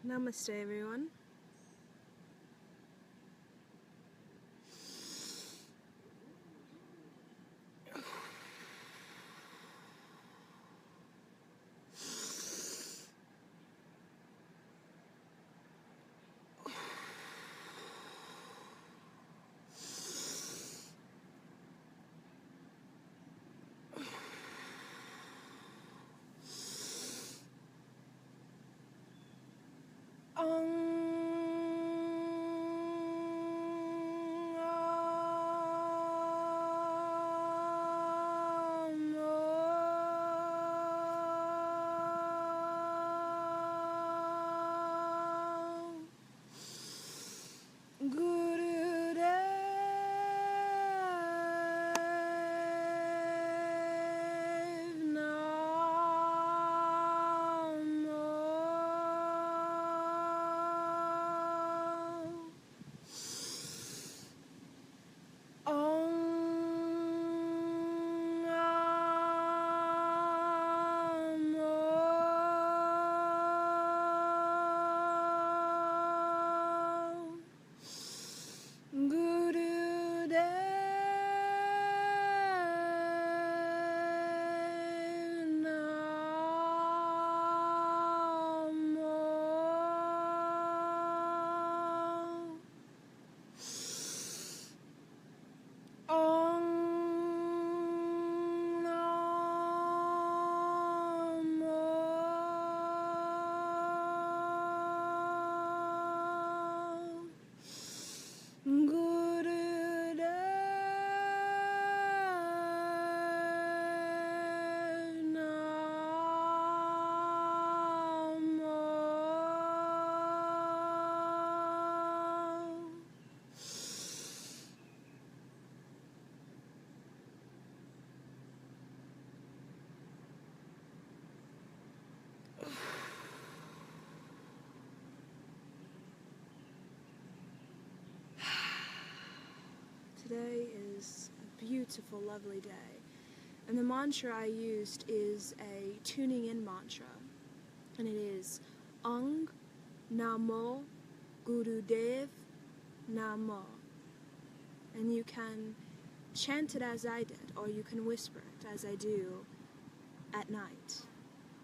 Namaste, everyone. Today is a beautiful, lovely day, and the mantra I used is a tuning in mantra, and it is Ang Namo Gurudev Namo. And you can chant it as I did, or you can whisper it as I do at night.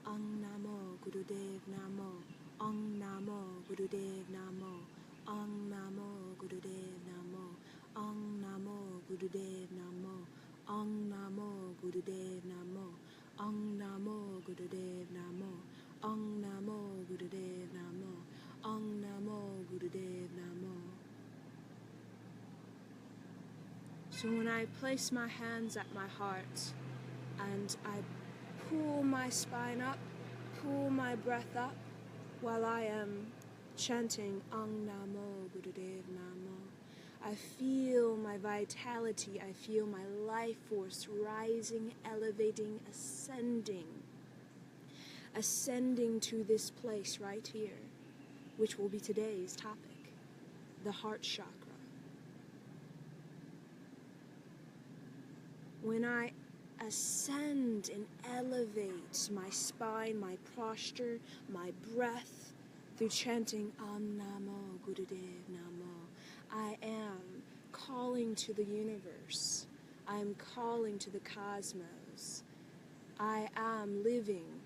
Ang Namo Gurudev Namo. Ang Namo Gurudev Namo. Ang Namo Gurudev Namo. Ang Namo Gurudev Namo. Ang Namo Gurudev Namo. Ang Namo Gurudev Namo. Ang Namo Gurudev Namo. Ang Namo Gurudev Namo. So when I place my hands at my heart and I pull my spine up, pull my breath up while I am chanting Ang Namo Gurudev Namo, I feel my vitality, I feel my life force rising, elevating, ascending to this place right here, which will be today's topic, the heart chakra. When I ascend and elevate my spine, my posture, my breath through chanting Om Namo Gurudev Namo, I am calling to the universe. I am calling to the cosmos. I am living.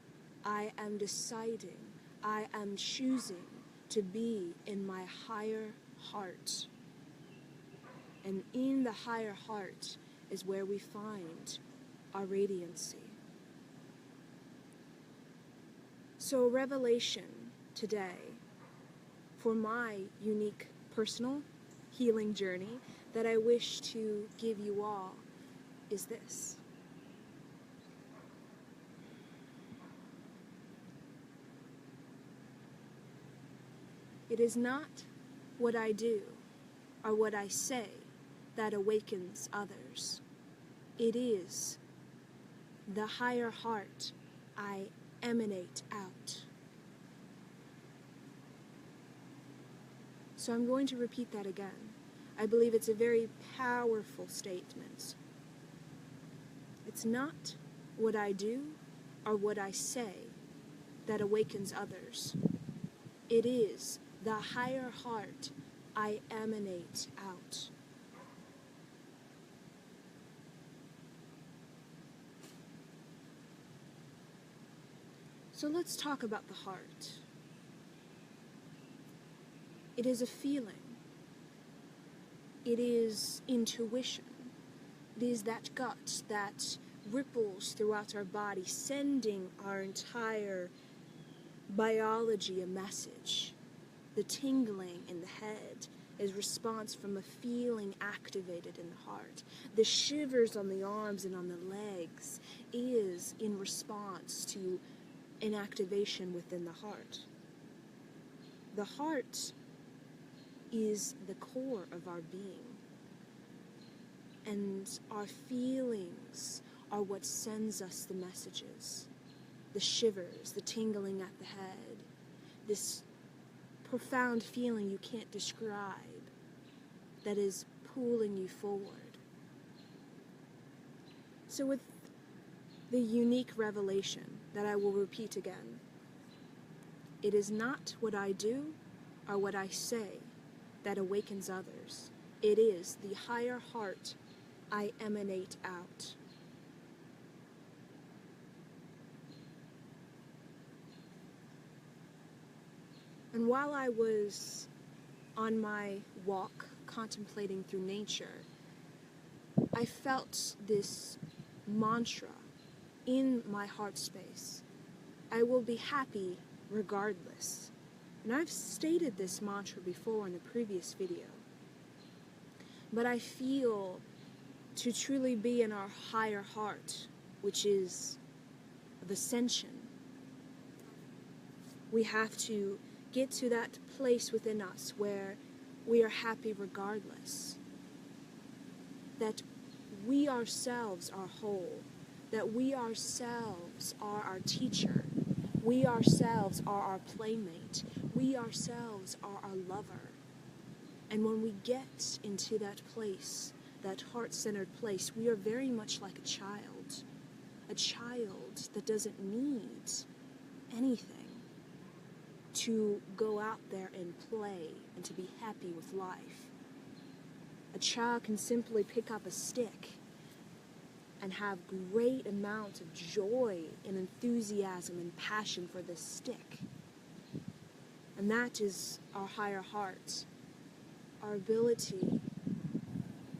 I am deciding. I am choosing to be in my higher heart. And in the higher heart is where we find our radiancy. So revelation today for my unique personal healing journey that I wish to give you all is this. It is not what I do or what I say that awakens others. It is the higher heart I emanate out. So I'm going to repeat that again. I believe it's a very powerful statement. It's not what I do or what I say that awakens others. It is the higher heart I emanate out. So let's talk about the heart. It is a feeling. It is intuition. It is that gut that ripples throughout our body, sending our entire biology a message. The tingling in the head is response from a feeling activated in the heart. The shivers on the arms and on the legs is in response to an activation within the heart. The heart is the core of our being. And our feelings are what sends us the messages. The shivers, the tingling at the head, this profound feeling you can't describe that is pulling you forward. So with the unique revelation that I will repeat again, it is not what I do or what I say that awakens others. It is the higher heart I emanate out. And while I was on my walk contemplating through nature, I felt this mantra in my heart space. I will be happy regardless. And I've stated this mantra before in a previous video. But I feel to truly be in our higher heart, which is of ascension, we have to get to that place within us where we are happy regardless. That we ourselves are whole. That we ourselves are our teacher. We ourselves are our playmate. We ourselves are our lover. And when we get into that place, that heart-centered place, we are very much like a child that doesn't need anything to go out there and play and to be happy with life. A child can simply pick up a stick and have great amounts of joy and enthusiasm and passion for this stick. And that is our higher heart, our ability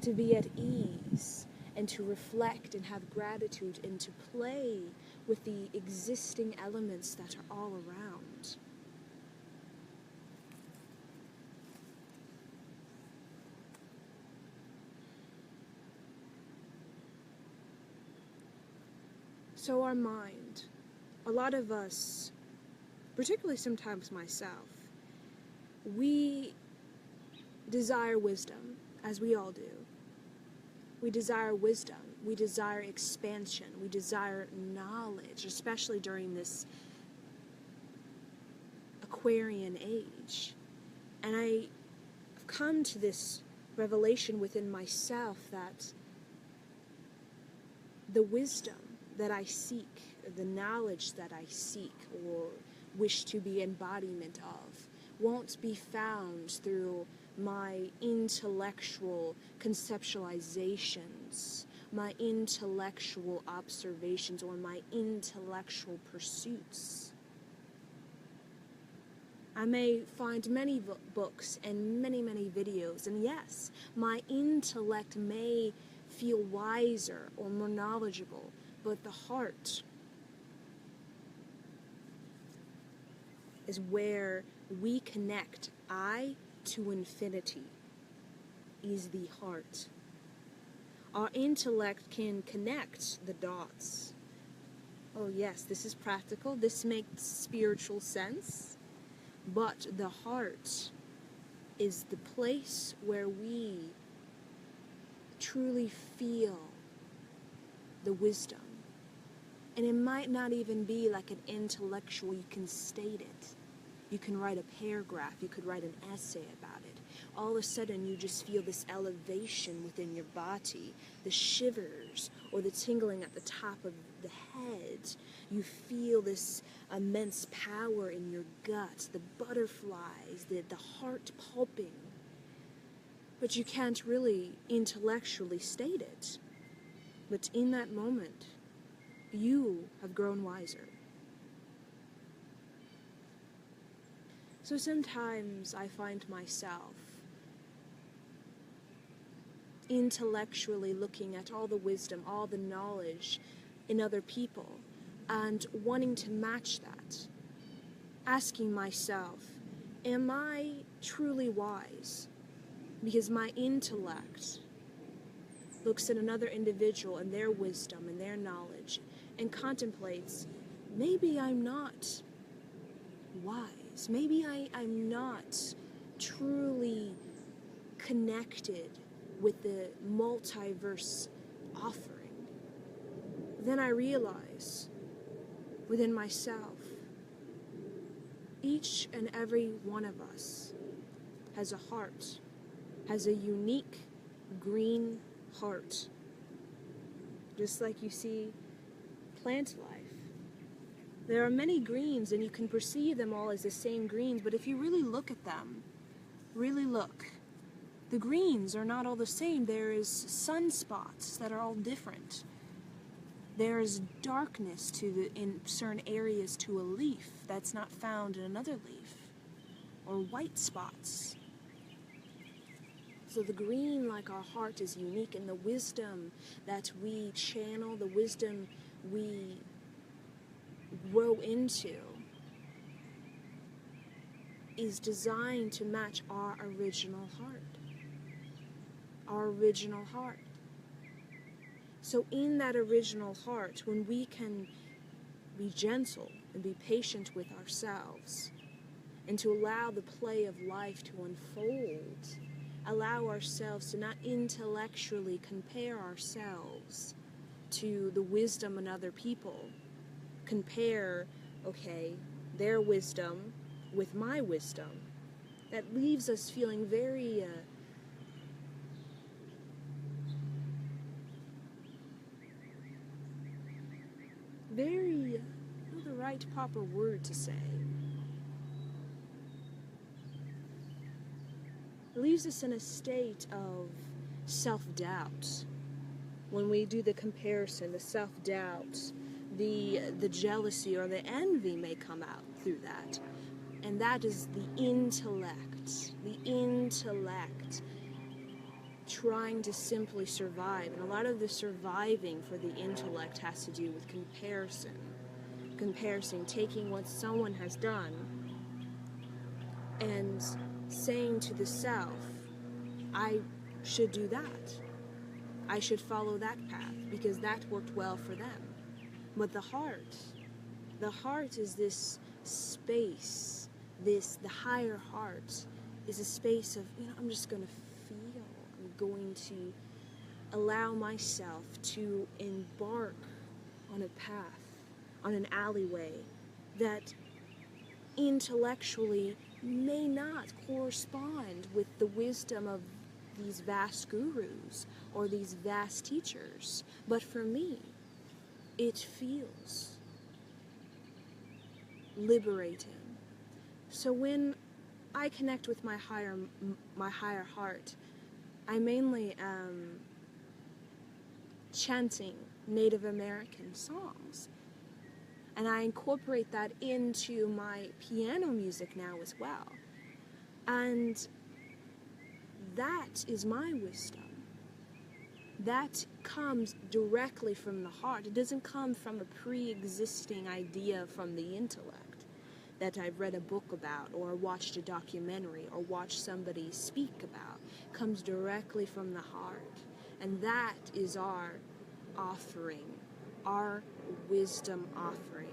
to be at ease and to reflect and have gratitude and to play with the existing elements that are all around. So our mind, a lot of us, particularly sometimes myself, we desire wisdom, as we all do. We desire wisdom, we desire expansion, we desire knowledge, especially during this Aquarian age. And I've come to this revelation within myself that the wisdom that I seek, the knowledge that I seek or wish to be embodiment of, won't be found through my intellectual conceptualizations, my intellectual observations, or my intellectual pursuits. I may find many books and many videos, and yes, my intellect may feel wiser or more knowledgeable, but the heart is where we connect. I to infinity is the heart. Our intellect can connect the dots. Oh yes, this is practical, this makes spiritual sense, but the heart is the place where we truly feel the wisdom. And it might not even be like an intellectual, you can state it. You can write a paragraph, you could write an essay about it. All of a sudden you just feel this elevation within your body, the shivers or the tingling at the top of the head. You feel this immense power in your gut, the butterflies, the heart pulping. But you can't really intellectually state it. But in that moment, you have grown wiser. So sometimes I find myself intellectually looking at all the wisdom, all the knowledge in other people, and wanting to match that. Asking myself, am I truly wise? Because my intellect looks at another individual and their wisdom and their knowledge and contemplates, maybe I'm not wise. Maybe I'm not truly connected with the multiverse offering. Then I realize within myself, each and every one of us has a heart, has a unique green heart. Just like you see plant life. There are many greens and you can perceive them all as the same greens, but if you really look at them, really look, the greens are not all the same. There is sunspots that are all different. There is darkness in certain areas to a leaf that's not found in another leaf, or white spots. So the green, like our heart, is unique, and the wisdom that we channel, the wisdom we grow into, is designed to match our original heart. Our original heart. So in that original heart, when we can be gentle and be patient with ourselves, and to allow the play of life to unfold, allow ourselves to not intellectually compare ourselves to the wisdom in other people, compare, their wisdom with my wisdom, that leaves us feeling very not the right proper word to say. It leaves us in a state of self-doubt. When we do the comparison, the self-doubt, the jealousy or the envy may come out through that. And that is the intellect trying to simply survive. And a lot of the surviving for the intellect has to do with comparison, taking what someone has done and saying to the self, I should do that. I should follow that path because that worked well for them. But the heart is this space, the higher heart is a space of, I'm just going to feel. I'm going to allow myself to embark on a path, on an alleyway that intellectually may not correspond with the wisdom of these vast gurus or these vast teachers. But for me, it feels liberating. So when I connect with my higher heart, I mainly am chanting Native American songs. And I incorporate that into my piano music now as well. And that is my wisdom. That comes directly from the heart. It doesn't come from a pre-existing idea from the intellect that I've read a book about or watched a documentary or watched somebody speak about. It comes directly from the heart. And that is our offering, our wisdom offering.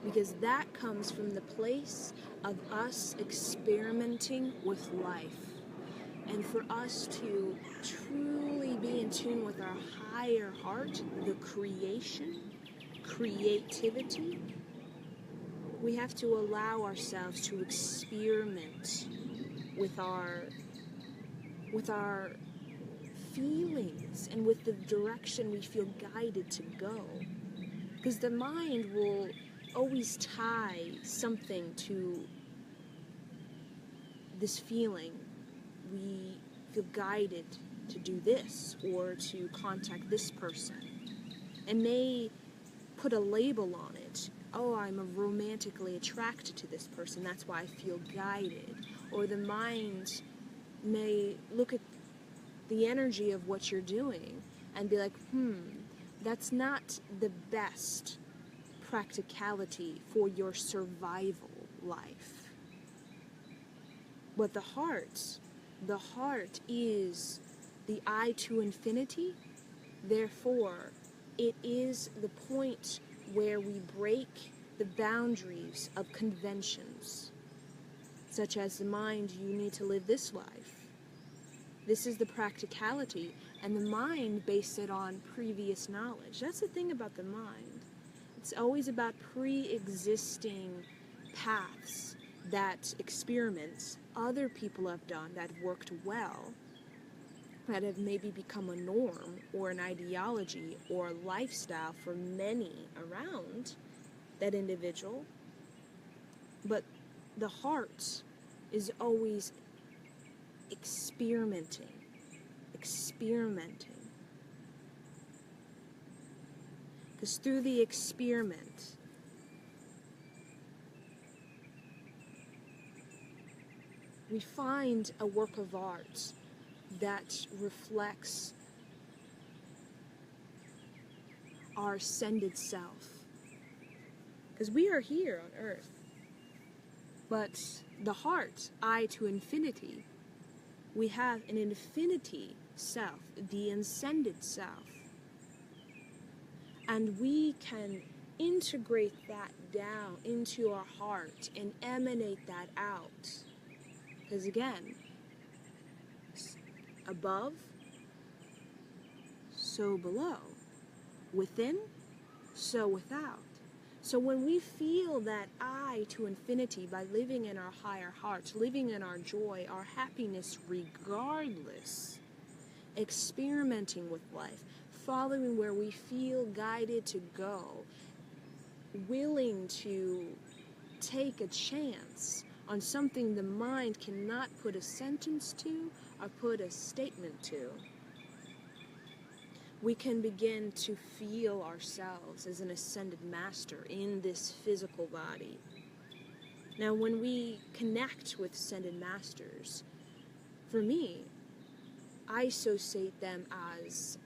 Because that comes from the place of us experimenting with life. And for us to truly be in tune with our higher heart, the creativity, we have to allow ourselves to experiment with our feelings and with the direction we feel guided to go. Because the mind will always tie something to this feeling. We feel guided to do this or to contact this person, and may put a label on it. Oh, I'm romantically attracted to this person, that's why I feel guided. Or the mind may look at the energy of what you're doing and be like, that's not the best practicality for your survival life. But the heart is the eye to infinity. Therefore, it is the point where we break the boundaries of conventions, such as the mind, you need to live this life. This is the practicality, and the mind based it on previous knowledge. That's the thing about the mind. It's always about pre-existing paths, that experiments other people have done that worked well, that have maybe become a norm or an ideology or a lifestyle for many around that individual. But the heart is always experimenting. Because through the experiment, we find a work of art that reflects our ascended self. Because we are here on earth, but the heart, eye to infinity, we have an infinity self, the ascended self. And we can integrate that down into our heart and emanate that out. Because again, above, so below. Within, so without. So when we feel that eye to infinity by living in our higher hearts, living in our joy, our happiness regardless, experimenting with life, following where we feel guided to go, willing to take a chance on something the mind cannot put a sentence to or put a statement to, we can begin to feel ourselves as an ascended master in this physical body. Now, when we connect with ascended masters, for me, I associate them as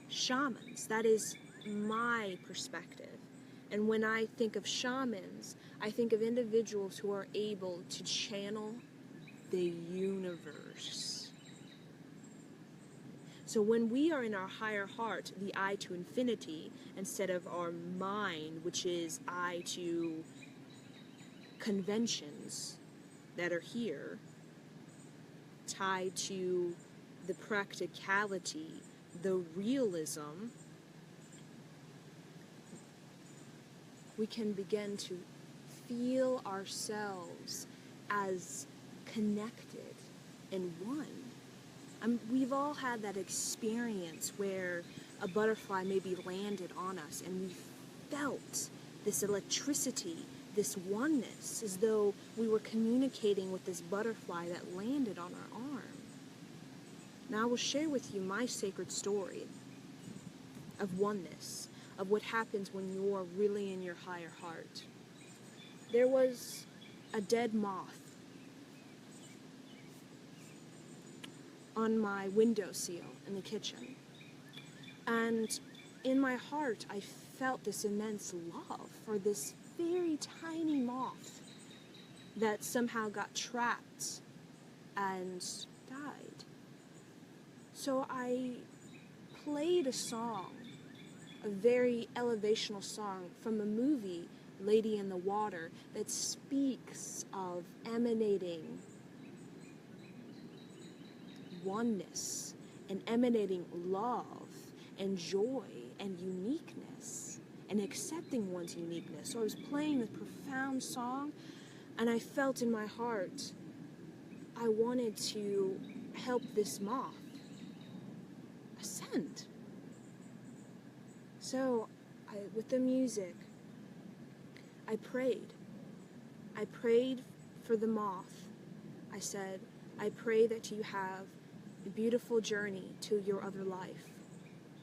shamans. That is my perspective. And when I think of shamans, I think of individuals who are able to channel the universe. So when we are in our higher heart, the eye to infinity, instead of our mind, which is eye to conventions that are here, tied to the practicality, the realism, we can begin to feel ourselves as connected and one. We've all had that experience where a butterfly maybe landed on us and we felt this electricity, this oneness, as though we were communicating with this butterfly that landed on our arm. Now I will share with you my sacred story of oneness, of what happens when you're really in your higher heart. There was a dead moth on my windowsill in the kitchen. And in my heart, I felt this immense love for this very tiny moth that somehow got trapped and died. So I played a song, a very elevational song from a movie, Lady in the Water, that speaks of emanating oneness and emanating love and joy and uniqueness and accepting one's uniqueness. So I was playing this profound song, and I felt in my heart I wanted to help this moth. ascend. So, with the music, I prayed. I prayed for the moth. I said, I pray that you have a beautiful journey to your other life,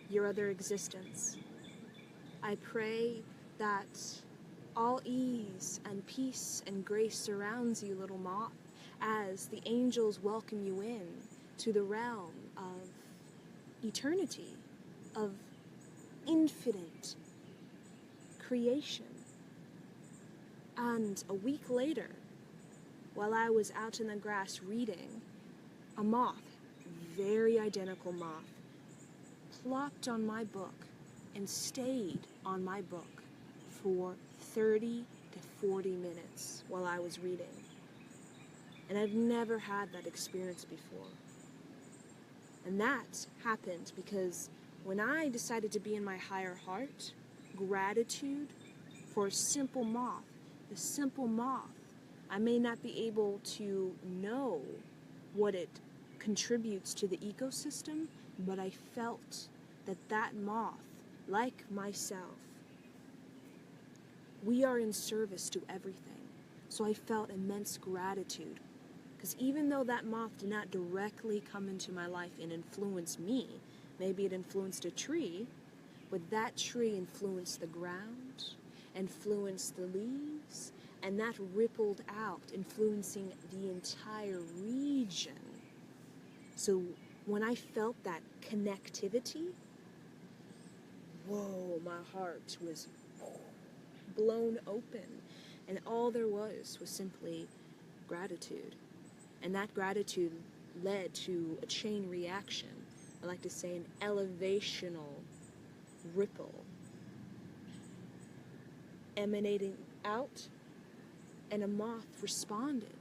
your other existence. I pray that all ease and peace and grace surrounds you, little moth, as the angels welcome you in to the realm of eternity, of infinite creation. And a week later, while I was out in the grass reading, a moth, very identical moth, plopped on my book and stayed on my book for 30 to 40 minutes while I was reading. And I've never had that experience before. And that happened because when I decided to be in my higher heart, gratitude for a simple moth, I may not be able to know what it contributes to the ecosystem, but I felt that moth, like myself, we are in service to everything. So I felt immense gratitude. Because even though that moth did not directly come into my life and influence me, maybe it influenced a tree, but that tree influenced the ground, influenced the leaves, and that rippled out, influencing the entire region. So when I felt that connectivity, whoa, my heart was blown open, and all there was simply gratitude. And that gratitude led to a chain reaction. I like to say an elevational ripple emanating out, and a moth responded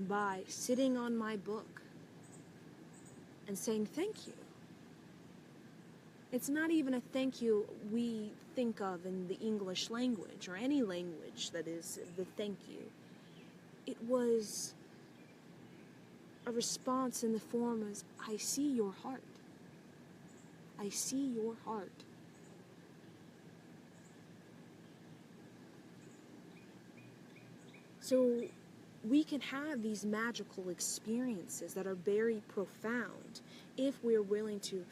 by sitting on my book and saying thank you. It's not even a thank you we think of in the English language or any language that is the thank you. It was a response in the form of, I see your heart. I see your heart. So we can have these magical experiences that are very profound if we're willing to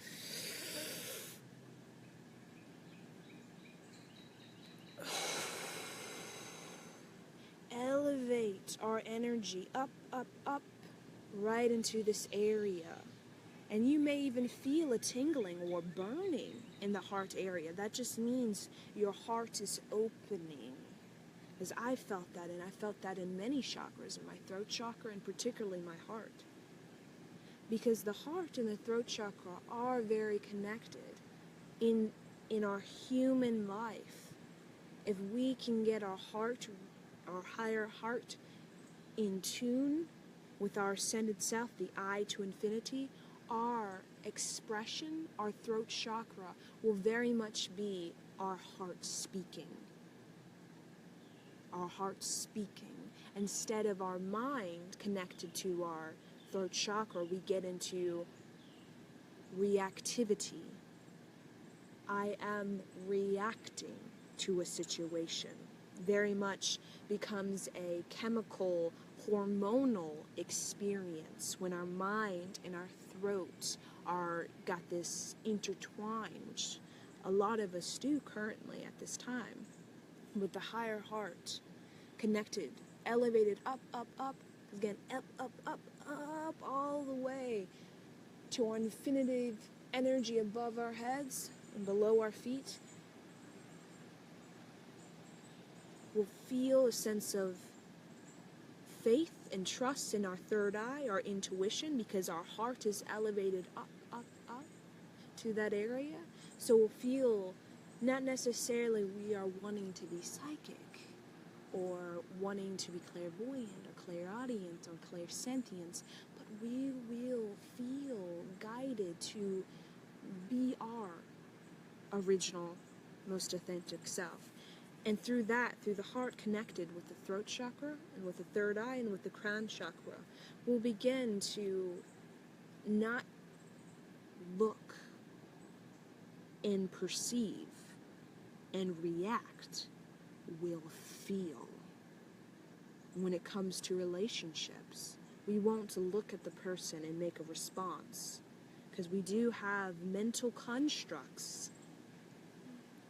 elevate our energy up, right into this area. And you may even feel a tingling or burning in the heart area. That just means your heart is opening. Because I felt that, and I felt that in many chakras, in my throat chakra and particularly my heart. Because the heart and the throat chakra are very connected in our human life. If we can get our heart, our higher heart, in tune with our ascended self, the I to infinity, our expression, our throat chakra, will very much be our heart speaking. Our heart speaking. Instead of our mind connected to our throat chakra, we get into reactivity. I am reacting to a situation. Very much becomes a chemical, hormonal experience when our mind and our throat got this intertwine, which a lot of us do currently at this time, with the higher heart connected, elevated up, again, up, all the way to our infinitive energy above our heads and below our feet. We'll feel a sense of faith and trust in our third eye, our intuition, because our heart is elevated up to that area. So we'll feel not necessarily we are wanting to be psychic or wanting to be clairvoyant or clairaudient or clairsentient, but we will feel guided to be our original, most authentic self. And through that, through the heart connected with the throat chakra and with the third eye and with the crown chakra, we'll begin to not look and perceive and react will feel. When it comes to relationships, we won't look at the person and make a response, because we do have mental constructs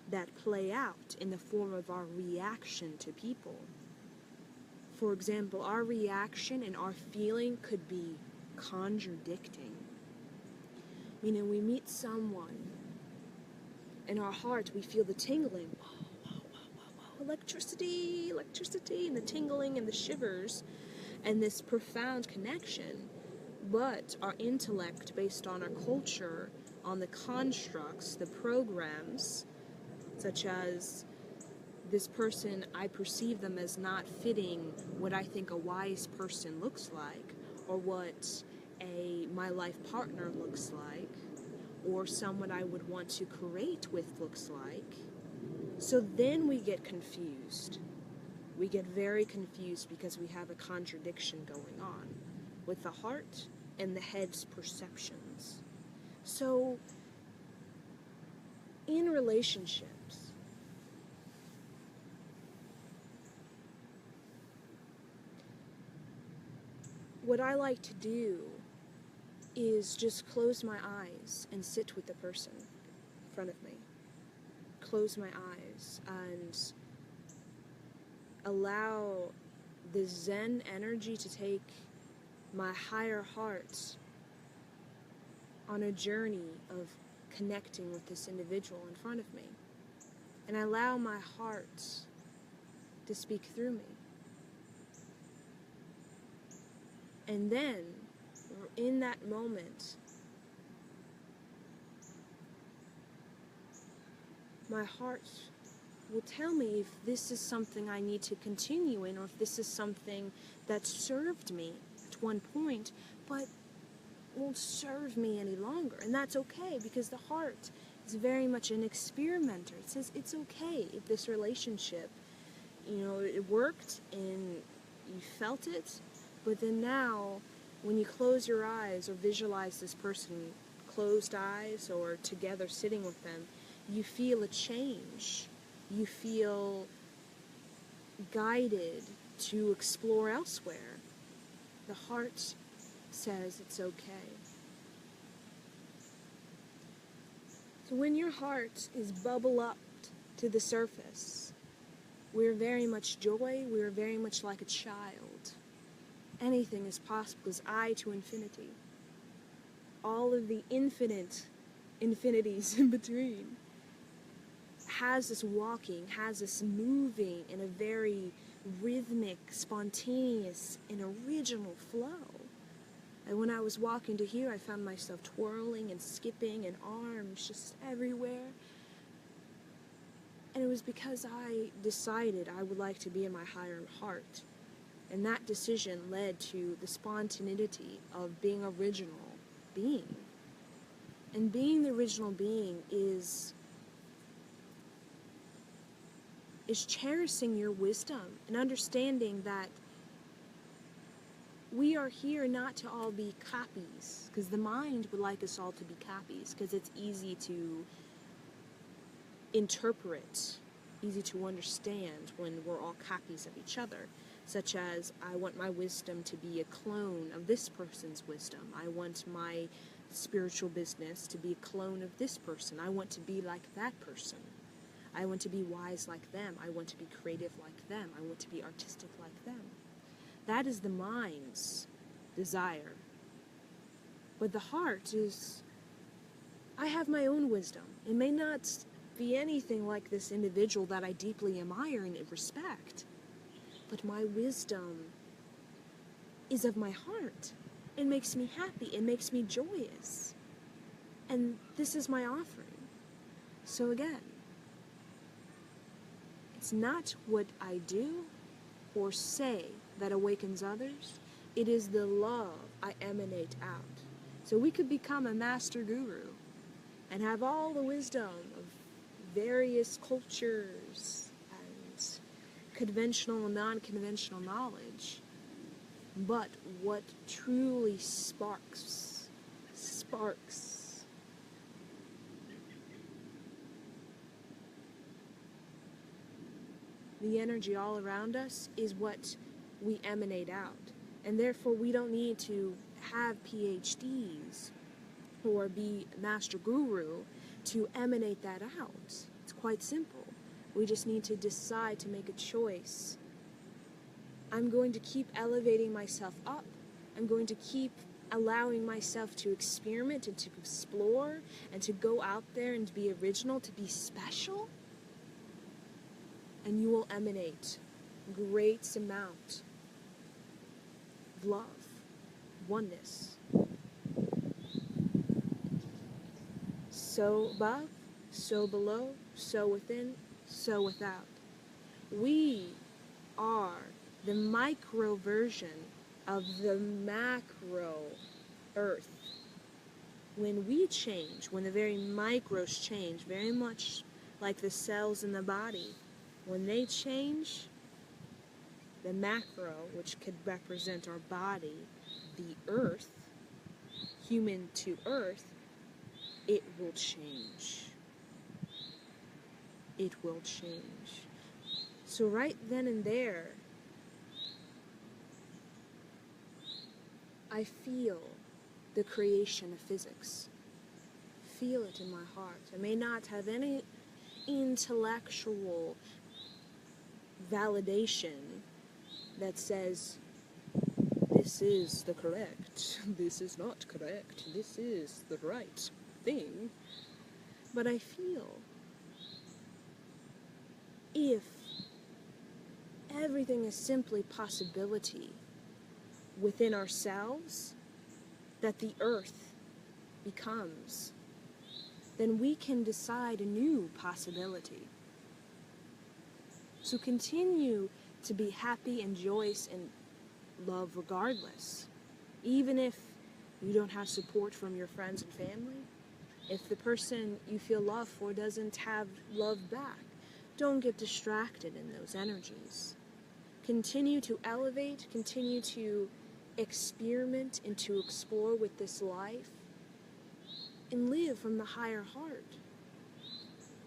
that play out in the form of our reaction to people. For example, our reaction and our feeling could be contradicting. Meaning we meet someone, in our heart we feel the tingling, electricity, and the tingling and the shivers, and this profound connection. But our intellect, based on our culture, on the constructs, the programs, such as this person, I perceive them as not fitting what I think a wise person looks like, or what my life partner looks like, or someone I would want to create with looks like. So then we get confused. We get very confused because we have a contradiction going on with the heart and the head's perceptions. So in relationships, what I like to do is just close my eyes and sit with the person in front of me. Close my eyes and allow the Zen energy to take my higher heart on a journey of connecting with this individual in front of me. And I allow my heart to speak through me. And then, in that moment, my heart will tell me if this is something I need to continue in, or if this is something that served me at one point, but won't serve me any longer. And that's okay, because the heart is very much an experimenter. It says it's okay if this relationship, it worked and you felt it, but then now, when you close your eyes or visualize this person closed eyes or together sitting with them, you feel a change. You feel guided to explore elsewhere. The heart says it's okay. So when your heart is bubble up to the surface, we're very much joy, we're very much like a child. Anything is possible is I to infinity. All of the infinities in between has this walking, has this moving in a very rhythmic, spontaneous, and original flow. And when I was walking to here, I found myself twirling and skipping and arms just everywhere. And it was because I decided I would like to be in my higher heart. And that decision led to the spontaneity of being original being. And being the original being is cherishing your wisdom and understanding that we are here not to all be copies, because the mind would like us all to be copies, because it's easy to interpret, easy to understand when we're all copies of each other. Such as, I want my wisdom to be a clone of this person's wisdom. I want my spiritual business to be a clone of this person. I want to be like that person. I want to be wise like them. I want to be creative like them. I want to be artistic like them. That is the mind's desire. But the heart is, I have my own wisdom. It may not be anything like this individual that I deeply admire and respect, but my wisdom is of my heart. It makes me happy. It makes me joyous. And this is my offering. So again, it's not what I do or say that awakens others. It is the love I emanate out. So we could become a master guru and have all the wisdom of various cultures and conventional and non-conventional knowledge. But what truly sparks the energy all around us, is what we emanate out. And therefore, we don't need to have PhDs or be master guru to emanate that out. It's quite simple. We just need to decide to make a choice. I'm going to keep elevating myself up. I'm going to keep allowing myself to experiment and to explore and to go out there and to be original, to be special. And you will emanate great amount of love, oneness. So above, so below, so within, so without. We are the micro version of the macro earth. When we change, when the very micros change, very much like the cells in the body, when they change, the macro, which could represent our body, the earth, human to earth, it will change. It will change. So right then and there, I feel the creation of physics. Feel it in my heart. I may not have any intellectual validation that says, this is the correct, this is not correct, this is the right thing. But I feel if everything is simply possibility within ourselves, that the earth becomes, then we can decide a new possibility. So continue to be happy and joyous and love regardless. Even if you don't have support from your friends and family, if the person you feel love for doesn't have love back, don't get distracted in those energies. Continue to elevate, continue to experiment and to explore with this life, and live from the higher heart.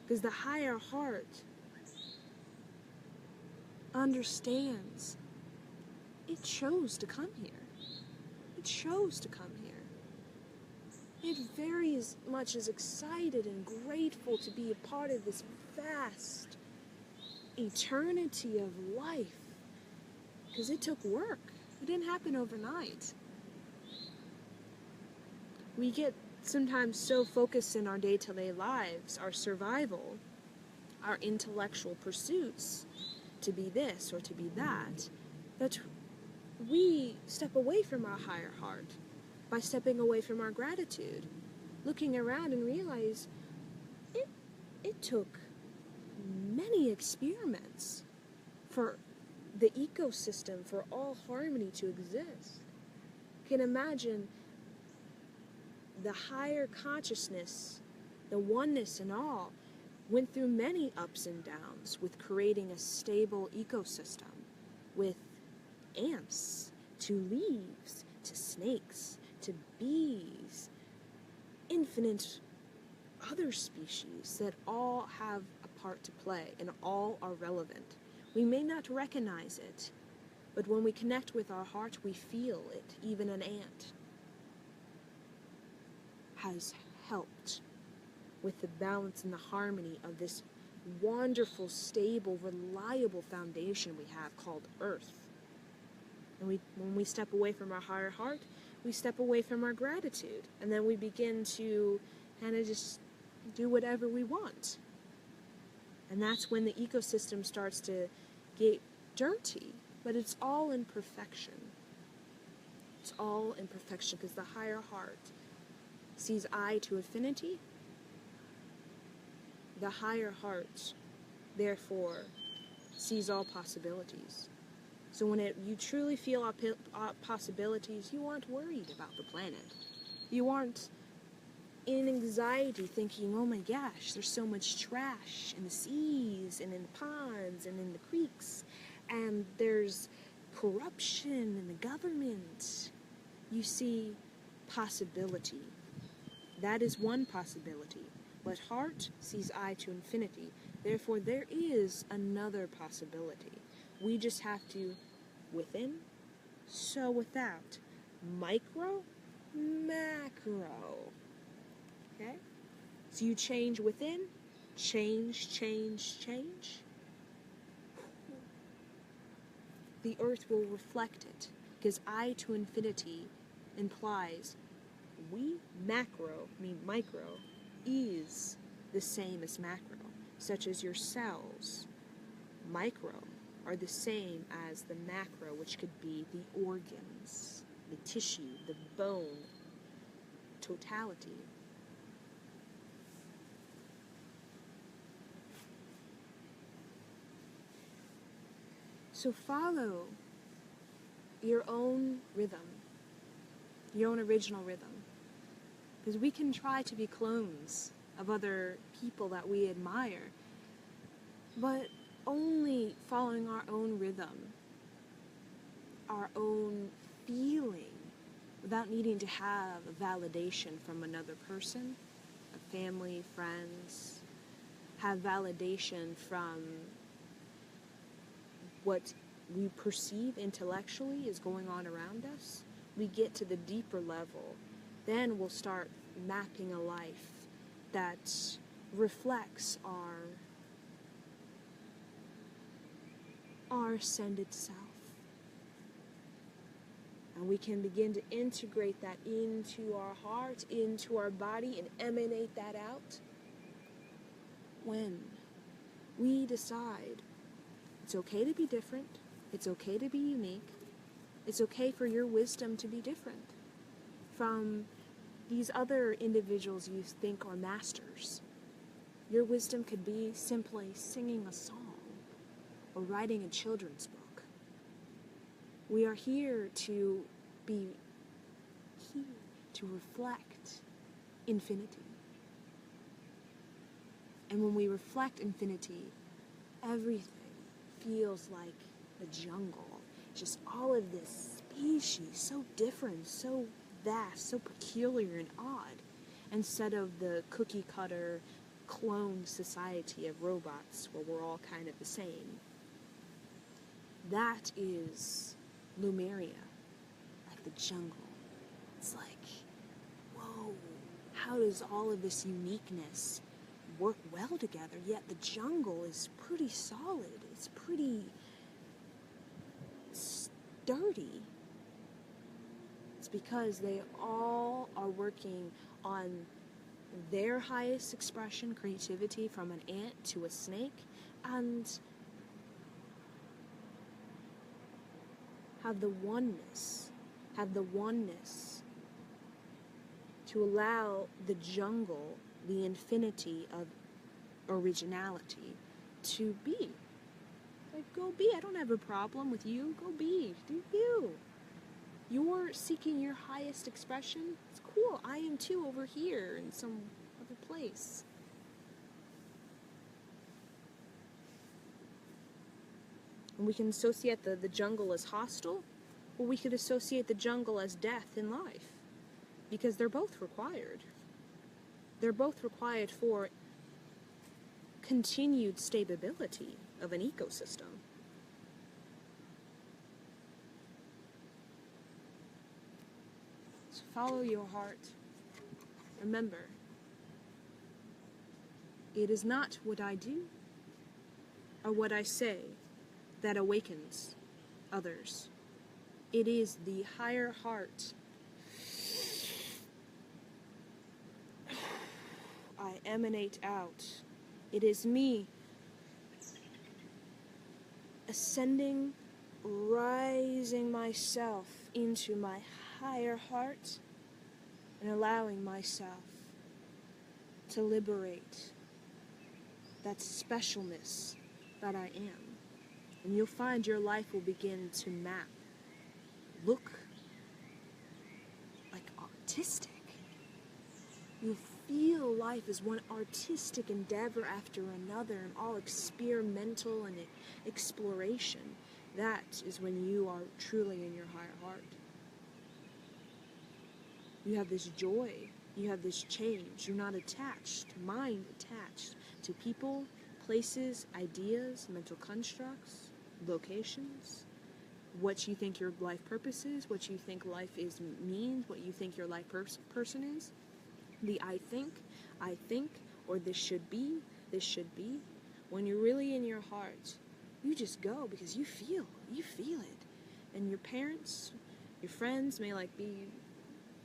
Because the higher heart understands it chose to come here. It chose to come here. It very much is excited and grateful to be a part of this vast eternity of life. Because it took work. It didn't happen overnight. We get sometimes so focused in our day-to-day lives, our survival, our intellectual pursuits, to be this or to be that we step away from our higher heart by stepping away from our gratitude, looking around and realize it took many experiments for the ecosystem, for all harmony to exist. You can imagine the higher consciousness, the oneness and all, went through many ups and downs with creating a stable ecosystem, with ants, to leaves, to snakes, to bees, infinite other species that all have a part to play and all are relevant. We may not recognize it, but when we connect with our heart, we feel it. Even an ant has helped with the balance and the harmony of this wonderful, stable, reliable foundation we have called Earth. And when we step away from our higher heart, we step away from our gratitude. And then we begin to kind of just do whatever we want. And that's when the ecosystem starts to get dirty. But it's all in perfection. It's all in perfection because the higher heart sees eye to infinity. The higher heart, therefore, sees all possibilities. So when you truly feel possibilities, you aren't worried about the planet. You aren't in anxiety thinking, oh my gosh, there's so much trash in the seas and in the ponds and in the creeks, and there's corruption in the government. You see possibility. That is one possibility. But heart sees eye to infinity. Therefore, there is another possibility. We just have to, within, so without. Micro, macro. Okay? So you change within, change. The earth will reflect it, because I to infinity implies we, macro, mean micro, is the same as macro, such as your cells, micro, are the same as the macro, which could be the organs, the tissue, the bone, totality. So follow your own rhythm, your own original rhythm. Because we can try to be clones of other people that we admire, but only following our own rhythm, our own feeling, without needing to have a validation from another person, a family, friends, have validation from what we perceive intellectually is going on around us. We get to the deeper level, then we'll start mapping a life that reflects our ascended self. And we can begin to integrate that into our heart, into our body, and emanate that out when we decide it's okay to be different, it's okay to be unique, it's okay for your wisdom to be different from these other individuals you think are masters. Your wisdom could be simply singing a song or writing a children's book. We are here to reflect infinity. And when we reflect infinity, everything feels like the jungle. Just all of this species, so different, so vast, so peculiar and odd, instead of the cookie cutter cloned society of robots where we're all kind of the same. That is Lumeria, like the jungle. It's like, whoa, how does all of this uniqueness work well together, yet the jungle is pretty solid, it's pretty sturdy. It's because they all are working on their highest expression, creativity, from an ant to a snake, and have the oneness to allow the jungle, the infinity of originality, to be. Like, go be. I don't have a problem with you. Go be. Do you. You're seeking your highest expression. It's cool. I am too over here in some other place. And we can associate the jungle as hostile, or we could associate the jungle as death in life. Because they're both required. They're both required for continued stability of an ecosystem. So follow your heart. Remember, it is not what I do or what I say that awakens others. It is the higher heart I emanate out. It is me ascending, rising myself into my higher heart and allowing myself to liberate that specialness that I am. And you'll find your life will begin to map, look like artistic. You'll feel life as one artistic endeavor after another, and all experimental and exploration. That is when you are truly in your higher heart. You have this joy, you have this change. You're not attached, mind attached to people, places, ideas, mental constructs, locations, what you think your life purpose is, what you think life means, what you think your life person is. The I think, or this should be. When you're really in your heart, you just go because you feel it. And your parents, your friends may I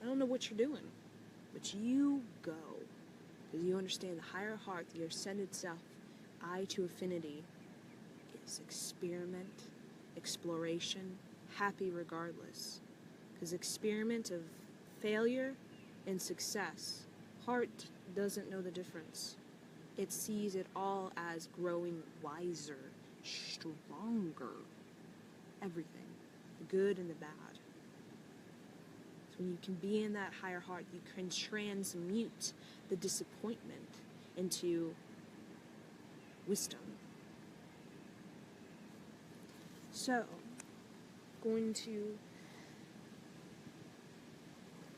don't know what you're doing, but you go. Because you understand the higher heart, the ascended self, I to affinity, is experiment, exploration, happy regardless. Because experiment of failure and success, heart doesn't know the difference. It sees it all as growing wiser, stronger. Everything, the good and the bad. So when you can be in that higher heart, you can transmute the disappointment into wisdom. So, going to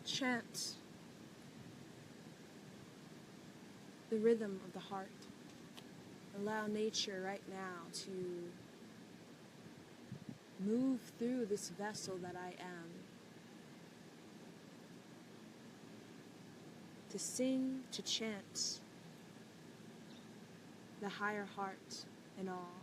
chant the rhythm of the heart. Allow nature right now to move through this vessel that I am. To sing, to chant the higher heart and all.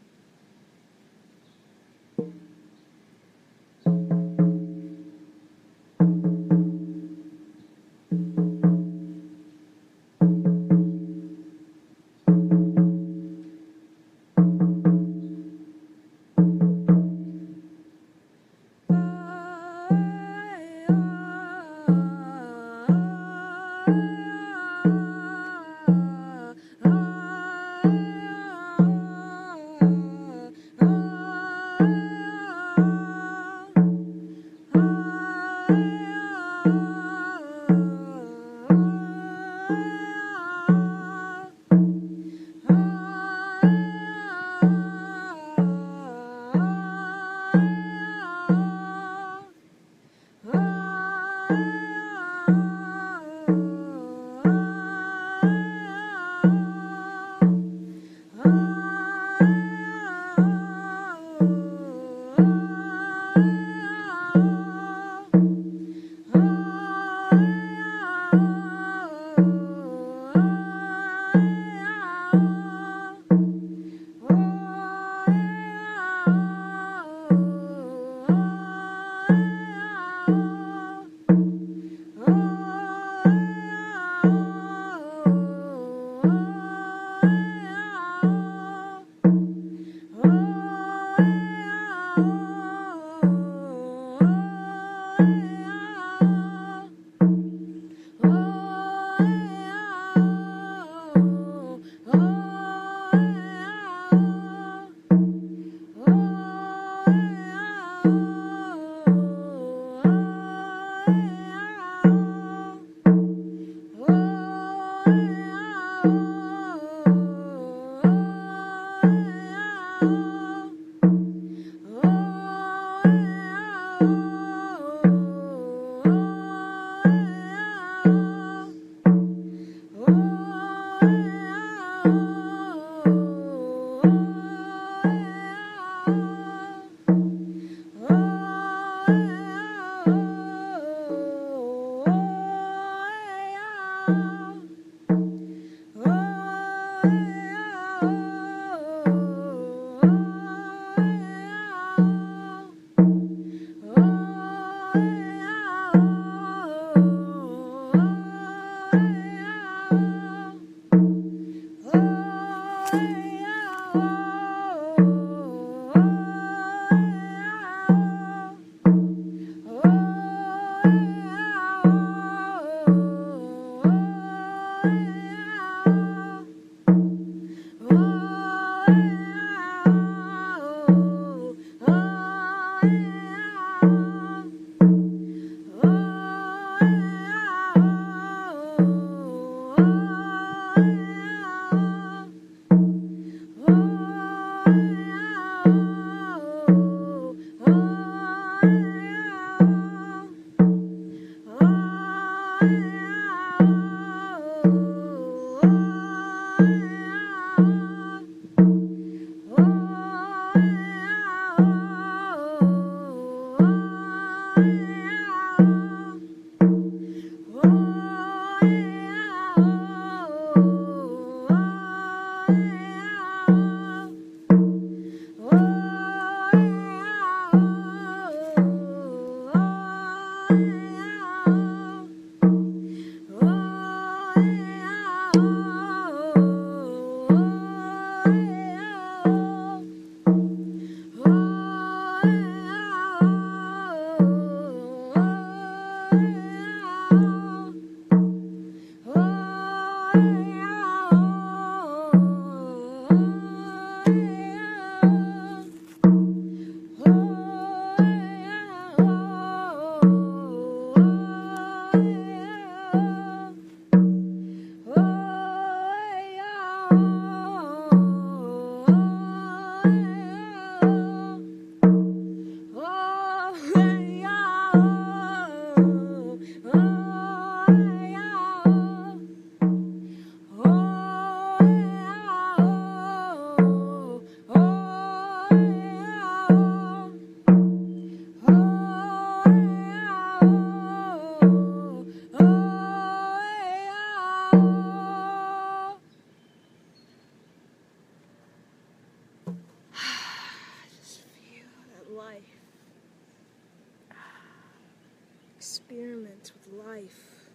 experiment with life.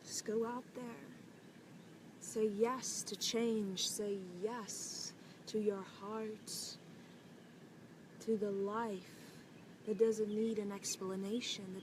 Just go out there. Say yes to change. Say yes to your heart. To the life that doesn't need an explanation.